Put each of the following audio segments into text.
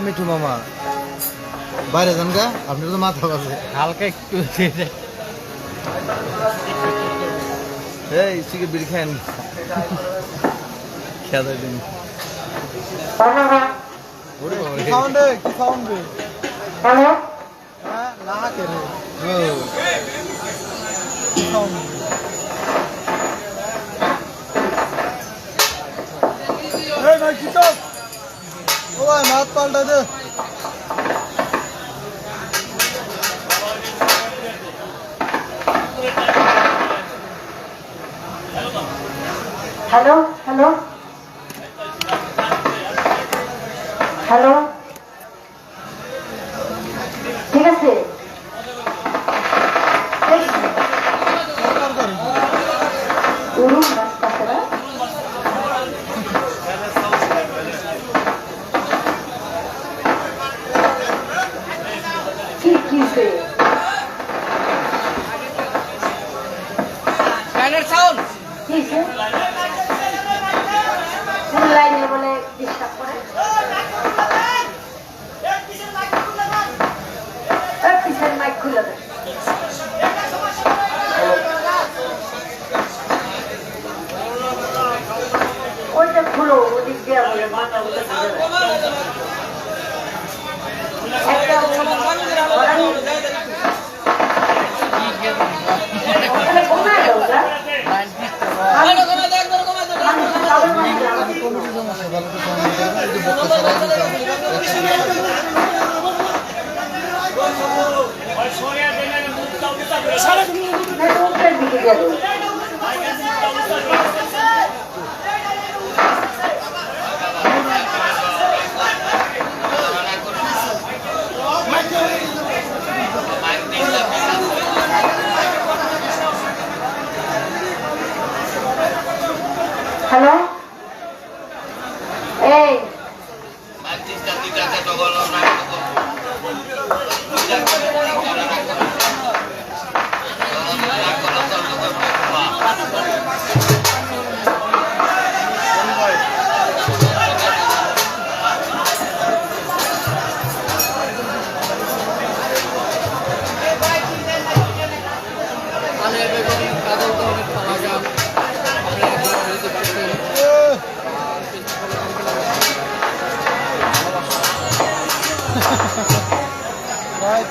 মিঠু মামা বাইরে যান গা, আপনার তো মাথা আছে হালকা একটু এই সিগারেট বিড়ি খান খেয়ে দিন মাত পাল্টা দে হ্যালো হ্যালো হ্যালো ঠিক আছে লাইনে বলে ডিস্টার্ব করে পিছের মাইক খুলে দেয় ওইটা খুলো ওদিক দিয়ে বলে মাথা বলে হ্যালো এই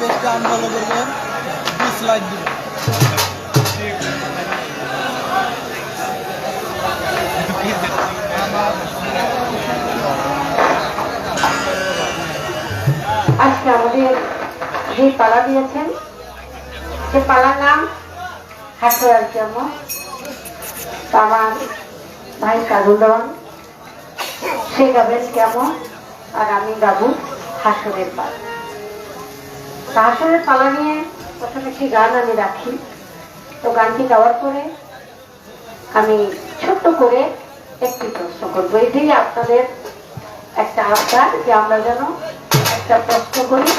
পেজটা আনফলো করবেন, ডিসলাইক দিবেন। আজকে আমাদের যে পালা দিয়েছেন সে পালার নাম হাসুয়ার জন্ম। আমার ভাই কাজল দেওয়ান সে গাবেন কেমন, আর আমি গাবো হাসরের পালা। হাসরের পালা নিয়ে প্রথমে একটি গান আমি রাখি। তো গানটি গাওয়ার পরে আমি ছোট্ট করে একটি প্রশ্ন করবো। এটাই আপনাদের একটা আবদার যে আমরা যেন একটা প্রশ্ন করি,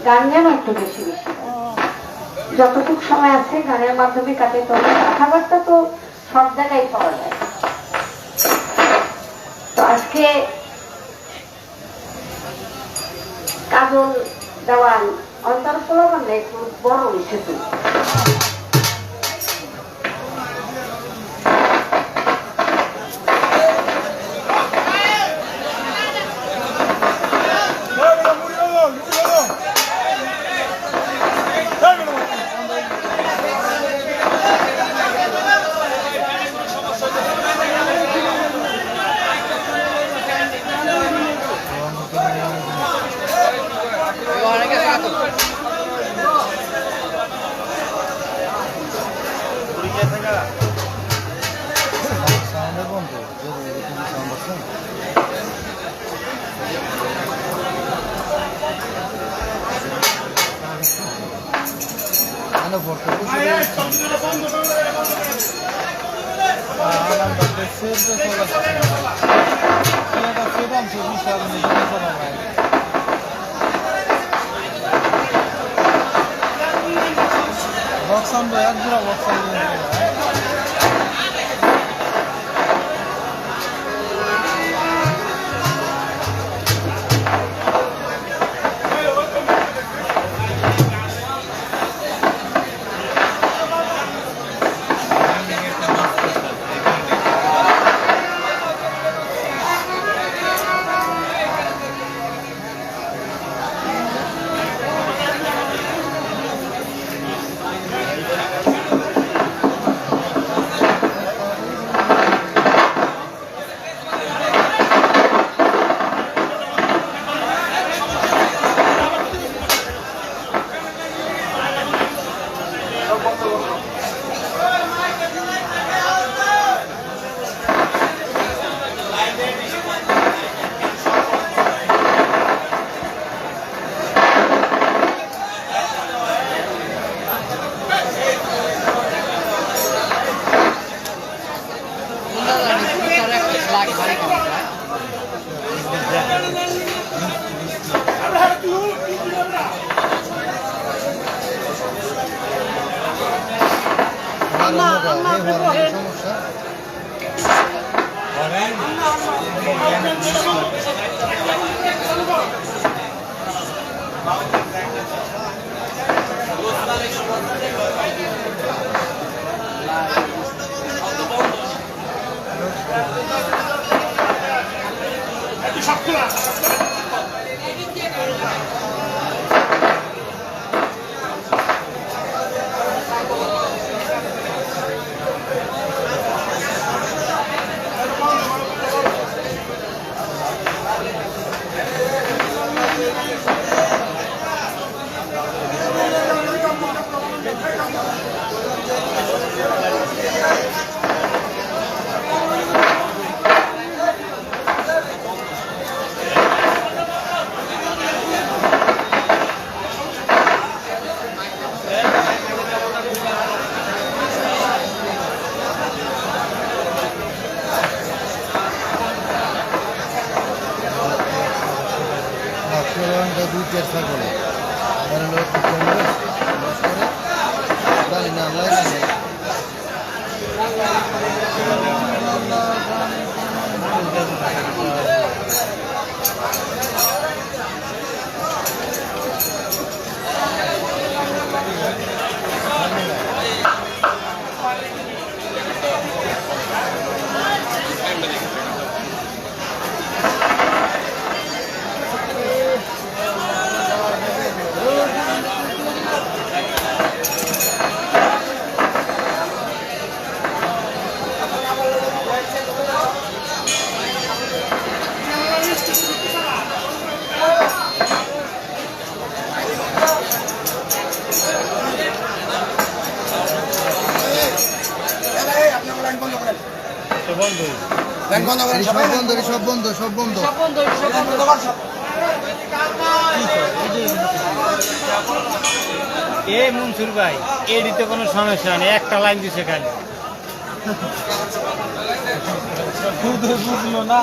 গান যেন একটু বেশি বেশি যতটুকু সময় আছে গানের মাধ্যমে কাটে। তবে কথাবার্তা তো সব জায়গায় পাওয়া যায়। তো আজকে কাজল দেওয়ান অন্তরফল মানে একটু বড় হয়েছে। তো সব বন্ধ এ মনসুর ভাই এডিতে কোনো সমস্যা নেই, একটা লাইন দিছে খালি। বুঝলো না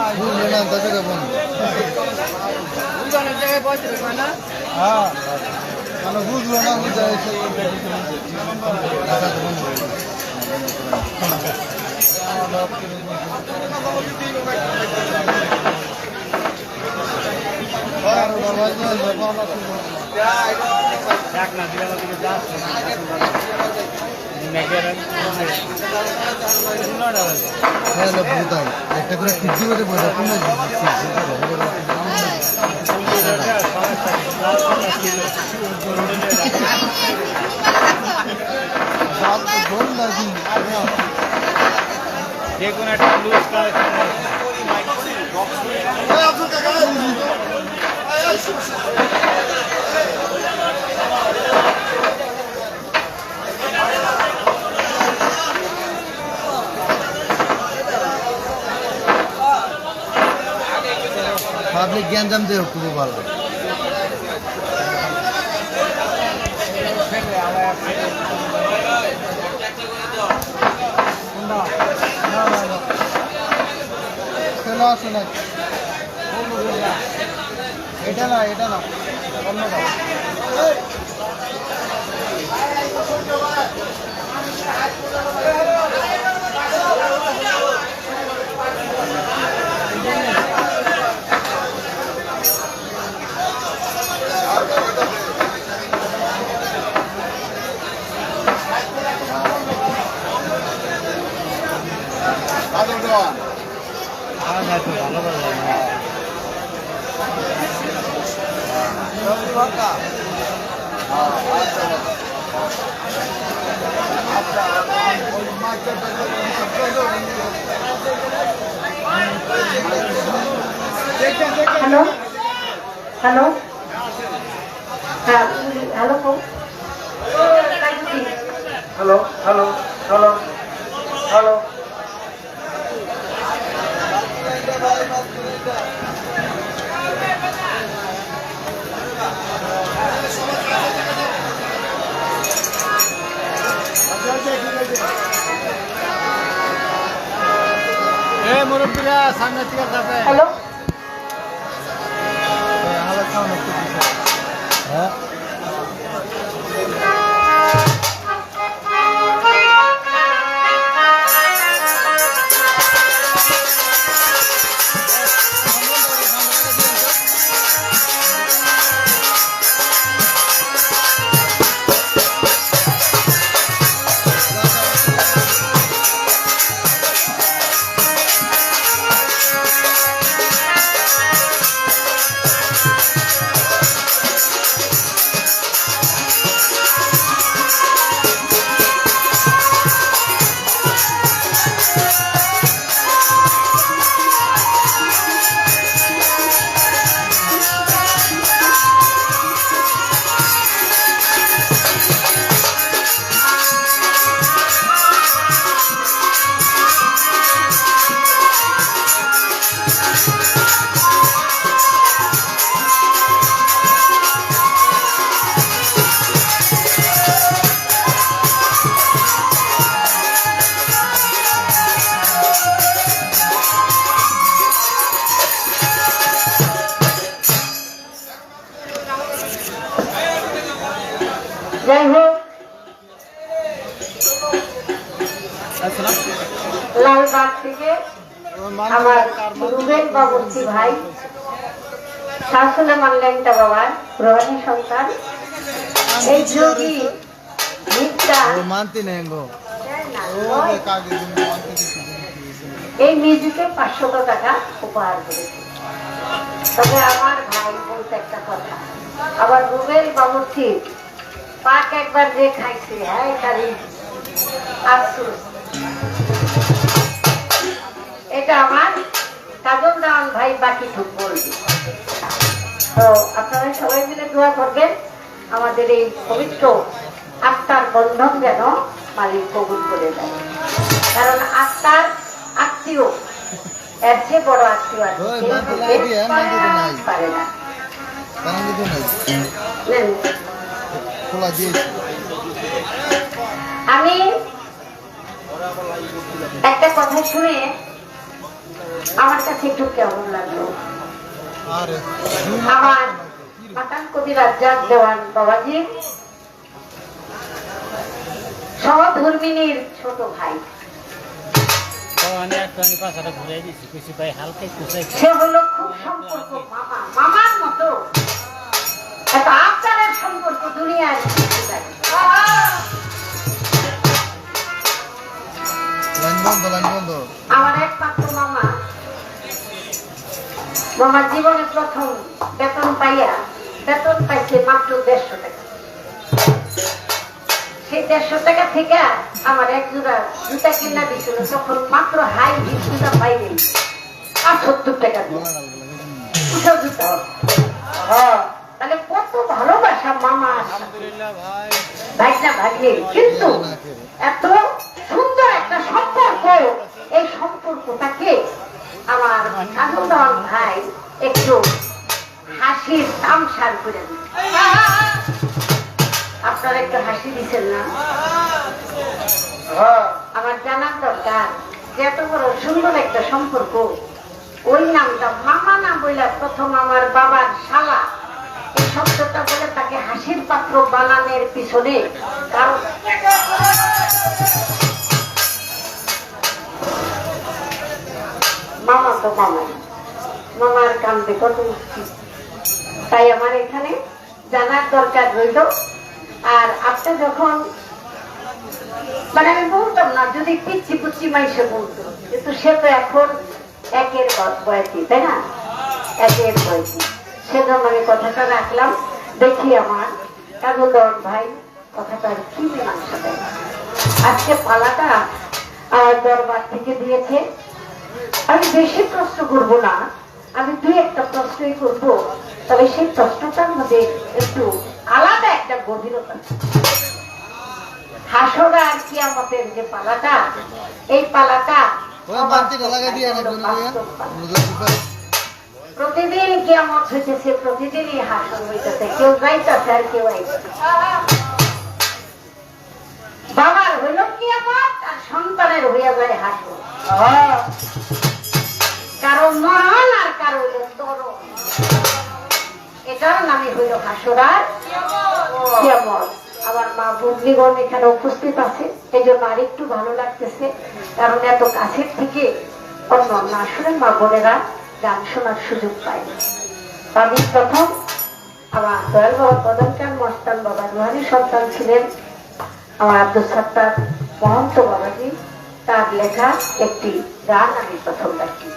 তাছাড়া বন্ধ। হ্যাঁ বুঝলো না একটা করে ফিরতে পেরে বোঝা যে কোনো একটা লুজ পাবলিক জ্ঞানজাম দিয়ে খুবই ভালো। আসে না এটা না অন্যটা। হ্যালো হ্যালো হ্যাঁ hello hello hello hello hello মুরব্বীরা সামনে থেকে যাবে। হ্যালো হ্যাঁ যাই হোক লালবাগ থেকে আমার রুবেল বাবুর্চি ভাই শাসনে মানলেনটা বাবার রোহানি সন্তান এই যোগী মিথ্যা মানতি নেই গো এই মিউজিকে 500 টাকা উপহার করেছে। তবে আমার ভাই বলতে একটা কথা, আবার রুবেল বাবুর্চি পাক একবার যে খাইছে হ্যাঁ খালি আফসোস। এটা আমার কাজল দেওয়ান ভাই বাকি ঠুক বলবে। তো আপনারা সবাই মিলে দোয়া করবেন আমাদের এই পবিত্র আত্মার বন্ধন যেন মালিক কবুল করে দেয়, কারণ আত্মার আত্মীয়, এর চেয়ে বড় আত্মীয় আছে ওই কেউ মাটি হতে লাগিয়ে মাটি তো নাই। পারে না। কারণ কিছু নাই নেন, খোলা দিয়েছি আমি একটা কথা শুনে আমার কাছে একটু কেমন লাগলো। আর আমার মাতান কবি রাজ্জাক দেওয়ান বাবাজি সহধর্মিনীর ছোট ভাই, আমি পাশাটা ঘুরে দিচ্ছি কিছু ভাই হালকা একটু সে হলো খুব সম্পর্ক মামা, মামার মতো এত আবদারের সম্পর্ক দুনিয়ায় কিছু নাই। লাইন বন্ধ আমার একমাত্র মামা, মামার জীবনে প্রথম বেতন পাইছে মাত্র 150 টাকা। সেই 150 টাকা থেকে আমার এক জোড়া জুতা কিনা দিছিল, তখন মাত্র হাই হিল জুতা পাইনি 70 টাকা দিয়ে উঠা জুতা। তাহলে কত ভালোবাসা মামা ভাইটা ভাগ্নে, কিন্তু এত সুন্দর একটা সম্পর্ক, এই সম্পর্কটাকে আমার আনন্দন ভাই একটু হাসির তামসার করে দিচ্ছে। আপনারা একটু হাসি দিচ্ছেন না? আমার জানার দরকার যে এত বড় সুন্দর একটা সম্পর্ক, ওই নামটা মামা না বলে প্রথম আমার বাবার শালা এই শব্দটা বলে তাকে হাসির পাত্র বানানোর পিছনে কারণ মামা তো মামাই, মামার কান্দে কত মুক্তি। তাই আমার এখানে জানার দরকার রইল। আর আপনি যখন মানে আমি বলতাম না যদি পিচ্ছি পুচ্ছি মাইসে বলতো, কিন্তু সে তো এখন একের বয়সী, তাই না? একের বয়সী, সেজন্য আমি কথাটা রাখলাম। দেখি আমার কাজলদন ভাই কথাটার কি মীমাংসা দেয়। আজকে পালাটা আমার দরবার থেকে দিয়েছে, আমি বেশি প্রশ্ন করব না, আমি 2-1টা প্রশ্নই করবো, তবে সেই প্রশ্নটার মধ্যে একটু আলাদা একটা গভীরতা। হাসরা আর কিয়ামতের যে পালাটা, এই পালাটা প্রতিদিন কিয়ামত হইতেছে, প্রতিদিনই হাসর হইতেছে, কেউ যাইতেছে আর কেউ আইতেছে। বাবার হইল কিয়ামত আর সন্তানের হইয়া যায় হাসর, কারো মরণ আর কারো হইল তরণ, এটার নামই হইল হাসর আর কিয়ামত। আমার মা বন্ধুগণ এখানে উপস্থিত আছে, এই জন্য আরেকটু ভালো লাগতেছে, কারণ এত কাছের থেকে অন্য আসলে মা বোনেরা গান শোনার সুযোগ পায়। আমি প্রথম আমার দয়াল বাবা প্রধানকার মস্তান বাবা রুহানি সন্তান ছিলেন আমার আব্দুল সাত্তার মহন্ত বাবাজি, তার লেখা একটি গান আমি প্রথম রাখি।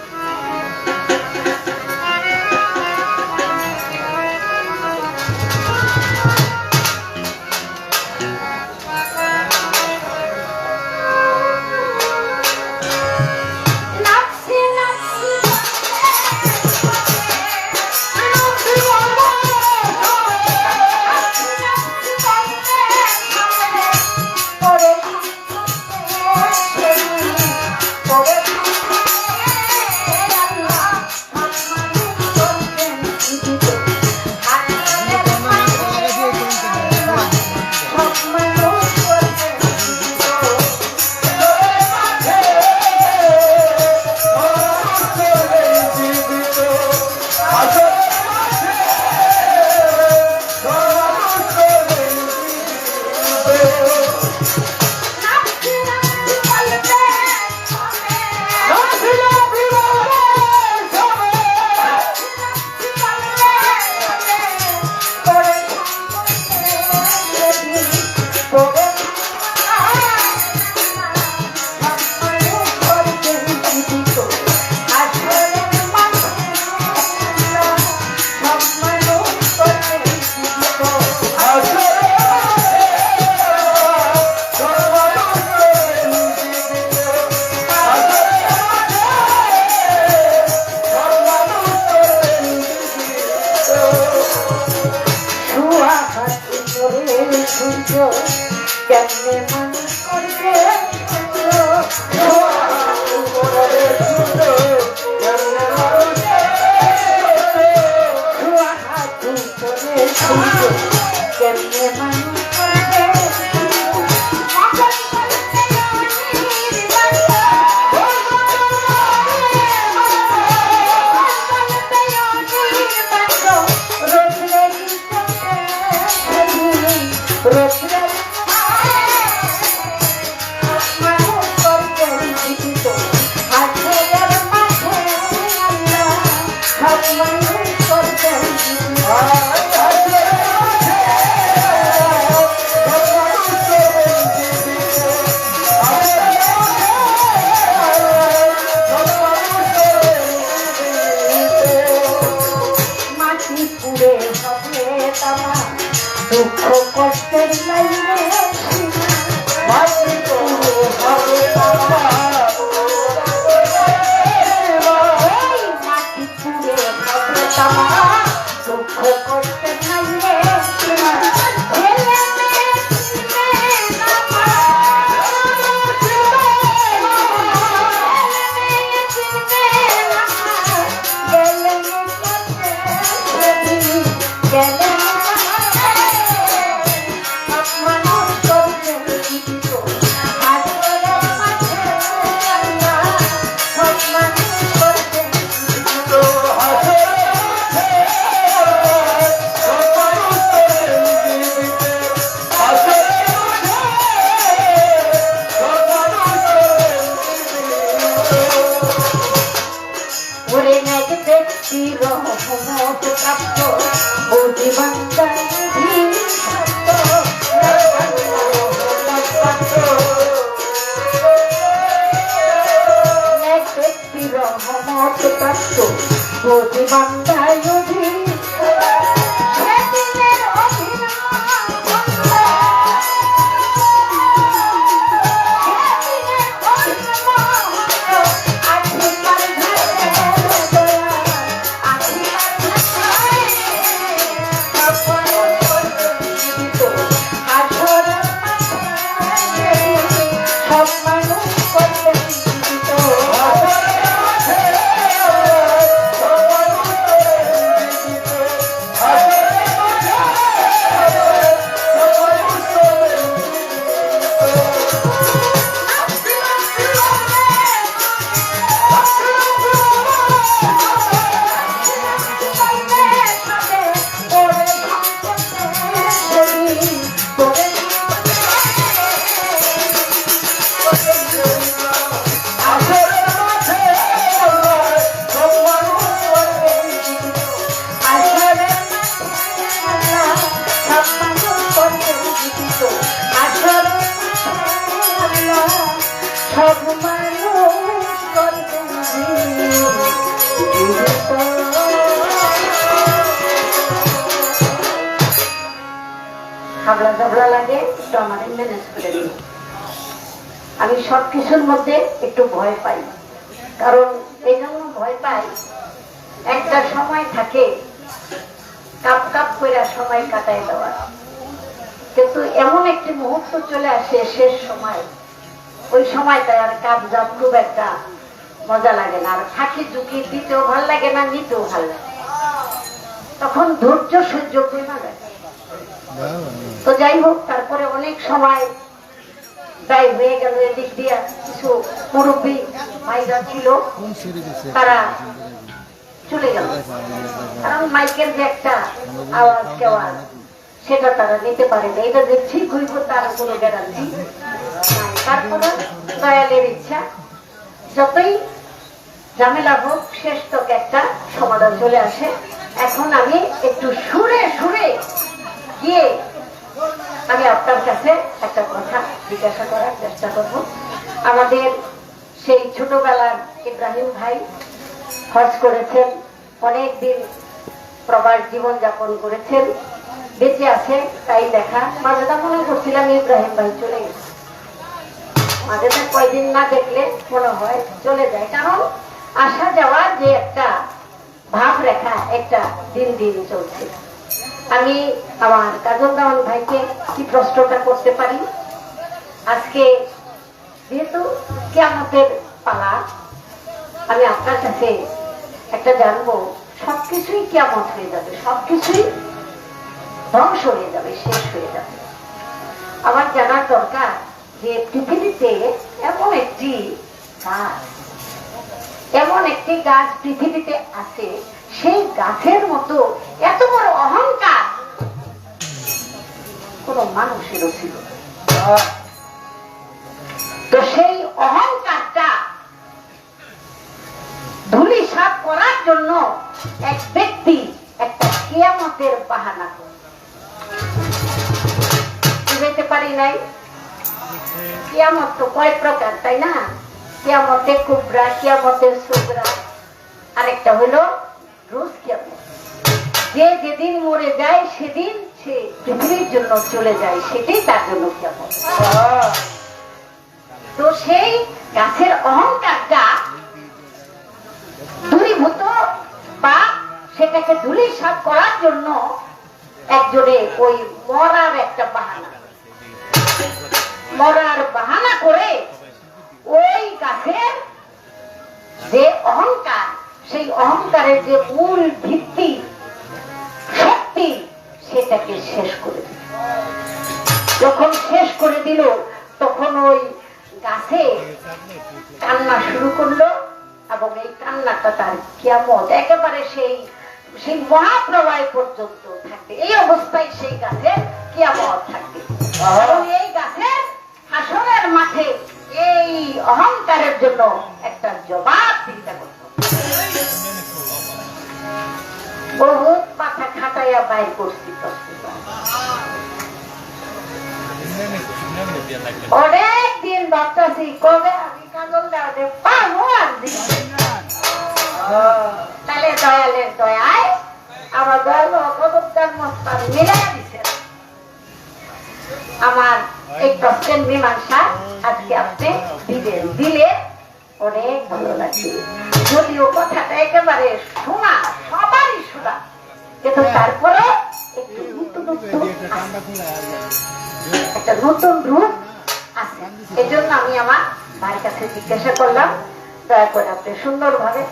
কেমনে মানুষ করবে কষ্টের লাইনে মাটি পুড়ে হবে আমার, মাটি পুড়ে হবে আমার, দুঃখ কষ্টের লাইনে হাবলা জাবলা লাগে একটু আমাদের ম্যানেজ করে দিন। আমি সবকিছুর মধ্যে একটু ভয় পাই, কারণ এই জন্য ভয় পাই, একটা সময় থাকে কাপ কাপ করে সময় কাটাই দেওয়ার, কিন্তু এমন একটি মুহূর্ত চলে আসে শেষ সময়, ওই সময়টা আর কাপ জাপ খুব একটা মজা লাগে না, আর ফাঁকি ঝুঁকি দিতেও ভাল লাগে না, নিতেও ভাল লাগে, তখন ধৈর্য সহ্য করে না যায়। তো যাই হোক, তারপরে অনেক সময় ব্যয় হয়ে গেল, এদিক দিয়ে কিছু মুরব্বী ভাইরা ছিল, তারা চলে গেল, কারণ মাইকের যে একটা আওয়াজ কেওয়াজ সেটা তারা নিতে পারে না, এটা যে ঠিক হইব তার কোনো গ্যারান্টি নাই। তারপরে দয়ালের ইচ্ছা, যতই ঝামেলা হোক শেষ তক একটা সমাধান চলে আসে। এখন আমি একটু সুরে সুরে গিয়ে আমি আপনার কাছে একটা কথা জিজ্ঞাসা করার চেষ্টা করব। আমাদের সেই ছোটবেলার ইব্রাহিম ভাই হজ করেছেন, অনেকদিন প্রবাস জীবন যাপন করেছেন, বেঁচে আছে তাই দেখা। মাঝেটা মনে করছিলাম ইব্রাহিম ভাই চলে গেছে, মাঝে কয়দিন না দেখলে মনে হয় চলে যায়, কারণ আসা যাওয়া যে একটা ভাব রেখা একটা দিন দিন চলছে। আমি আমার কাজল দেওয়ান ভাইকে কি প্রশ্নটা করতে পারি, আজকে যেহেতু কিয়ামতের পালা, আমি আপনার কাছে একটা জানবো, সবকিছুই কিয়ামত হয়ে যাবে, সবকিছুই ধ্বংস হয়ে যাবে, শেষ হয়ে যাবে। আমার জানার দরকার যে পৃথিবীতে এমন একটি গাছ, এমন একটি গাছ পৃথিবীতে আছে, সেই গাছের মতো এত বড় অহংকার কোন মানুষেরও ছিল। তো সেই অহংকারটা ধূলিসাৎ করার জন্য এক ব্যক্তি একটা কিয়ামতের বাহানা করে, বুঝতে পারি নাই। কিয়ামত তো কয় প্রকার, তাই না? কিয়ামতে কুবরা, কিয়ামতের সুগরা, আরেকটা হলো রোজ কিয়ামত। যে যেদিন মরে যায় সেদিন সে পৃথিবীর জন্য চলে যায়, সেটাই তার জন্য কিয়ামত। তো সেই গাছের অহংকারটা দূরীভূত বা সেটাকে ধূলিসাৎ করার জন্য একজনে ওই মরার একটা বাহানা করে ওই গাছের যে অহংকার, সেই অহংকারের যে মূল ভিত্তি শক্তি, সেটাকে শেষ করে দিল। যখন শেষ করে দিল তখন ওই গাছে কান্না শুরু করলো, এবং এই কান্নাটা তার কিয়ামত একেবারে সেই মহাপ্রলয় পর্যন্ত থাকবে। এই অবস্থায় সেই গাছের কিয়ামত থাকবে। এবং এই গাছের হাসরের মাঠে এই অহংকারের জন্য একটা জবাব চিন্তা করতে হবে। বহুত মাথা খাটাইয়া বাইর করছি, অনেক দিন ভাবতেছি কবে আমি কাজল দেওয়াতে পাবো। আর তাহলে দয়ালের দয়ায় আমার দয়াল কদমদার মস্তান মিলাই দিচ্ছেন। আমার এই প্রশ্নের মীমাংসা আজকে আপনি দিলে অনেক ভালো লাগছে। যদিও কথাটা একেবারে শোনা, সবারই শোনা, কিন্তু তারপরে একটু একটা নতুন রূপ আছে। এই জন্য আমি আমার ভাইয়ের কাছে জিজ্ঞাসা করলাম, দয়া করে আপনি সুন্দরভাবে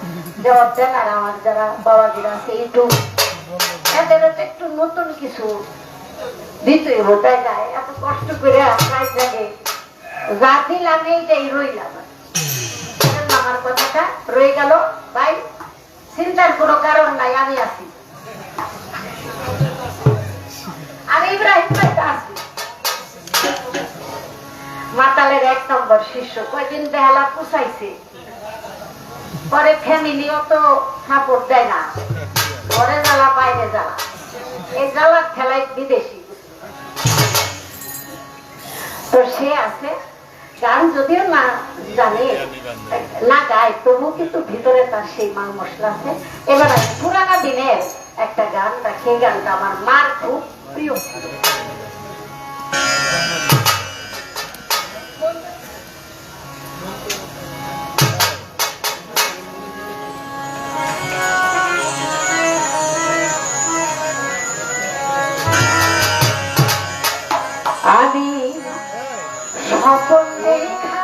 জবাব দেন। আর আমার যারা বাবাজিরা আছে ইউটিউব, এদের একটু নতুন কিছু দিতেই বোঝায় যায়। এত কষ্ট করে যা দিলাম এইটাই রইলাম, আমার কথাটা রয়ে গেল। ভাই, চিন্তার কোনো কারণ নাই, আমি আছি, আমি ইব্রাহিম ভাইটা আছি। মাতালের 1 নম্বর শিষ্য, কয়দিন বেহালা পুষাইছে, পরে ফ্যামিলিও তো সাপোর্ট দেয় না, ঘরে জ্বালা বাইরে জ্বালা, এই জ্বালার খেলায় বিদেশি। তো সে আছে, গান যদিও না জানে, না গায়, তবু কিন্তু ভিতরে তার সেই মাল মশলা আছে। এবার পুরানা দিনের একটা গান রাখি, গানটা আমার মার খুব প্রিয় ছিল। আমি স্বপ্ন দেখা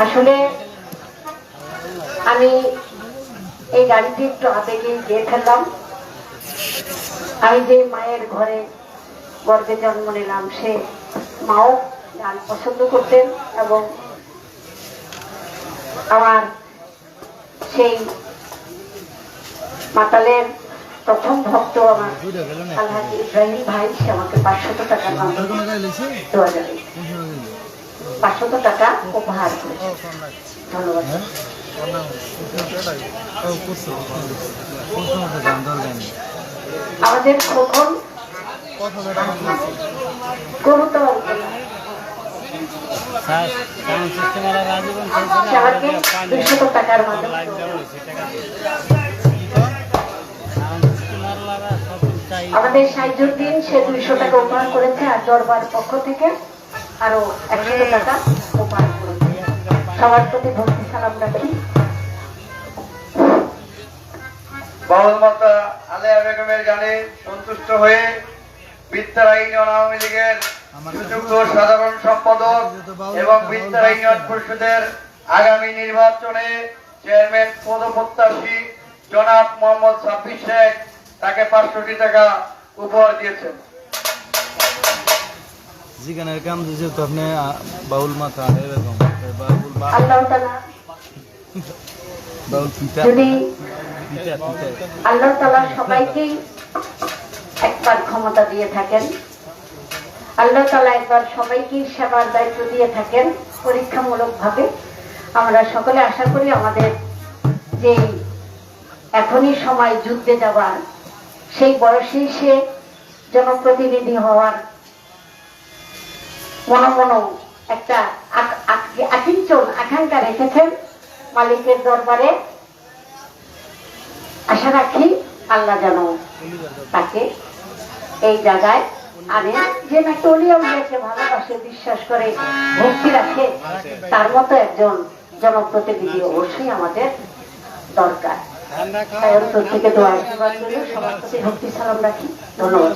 আসলে আমি এই গাড়িটি একটু আবেগে গিয়ে ফেললাম। আমি যে মায়ের ঘরে গর্ভে জন্ম নিলাম, সে মাও গান পছন্দ করতেন এবং আমার সেই মাতালের প্রথম ভক্ত আমার আলহাজি ইব্রাহিম ভাই, সে আমাকে 500 টাকা দেওয়া যাবে, 500 টাকা উপহার করেছে। ধন্যবাদ। আমাদের খোকন কবুতর আমাকে 200 টাকার মাধ্যমে আমাদের সাইজুদ্দিন, সে 200 টাকা উপহার করেছে, আর দরবার পক্ষ থেকে আরো 100 টাকা উপহার করেছে। সবার প্রতি ভক্তি সালাম রাখি। বাউল মাতা আলেয়া বেগমের গানে সন্তুষ্ট হয়ে বিস্তারা ইউনিয়ন আওয়ামী লীগের সুযোগ্য সাধারণ সম্পাদক এবং বিস্তারা ইউনিয়ন পরিষদের আগামী নির্বাচনে চেয়ারম্যান পদপ্রত্যাশী জনাব মোহাম্মদ সাব্বির শেখ তাকে 500 টাকা উপহার দিয়েছেন। জিগানের কাম দিয়েছে তো আপনি বাউল মাথা এরকম আল্লাহ তাআলা বাউল পিতা যদি আল্লাহ তাআলা সবাইকেই একবার ক্ষমতা দিয়ে থাকেন, আল্লাহ তাআলা একবার সবাইকেই সেবার দায়িত্ব দিয়ে থাকেন পরীক্ষামূলক ভাবে, আমরা সকলে আশা করি আমাদের যে এখনই সময় যুদ্ধে যাবার, সেই বয়সেই সে জনপ্রতিনিধি হওয়ার মনে একটা আকাঙ্ক্ষা রেখেছেন। মালিকের দরবারে আশা রাখি আল্লাহ যেন তাকে এই জায়গায় আনে, যে নাকি অলিয়া উলিয়াকে ভালোবাসে, বিশ্বাস করে, ভক্তি রাখে, তার মতো একজন জনপ্রতিনিধি অবশ্যই আমাদের দরকার। তাই অন্তর থেকে দোয়া আশীর্বাদ করি, সবার প্রতি ভক্তি সালাম রাখি। ধন্যবাদ।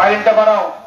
লাইনটা বাড়াও।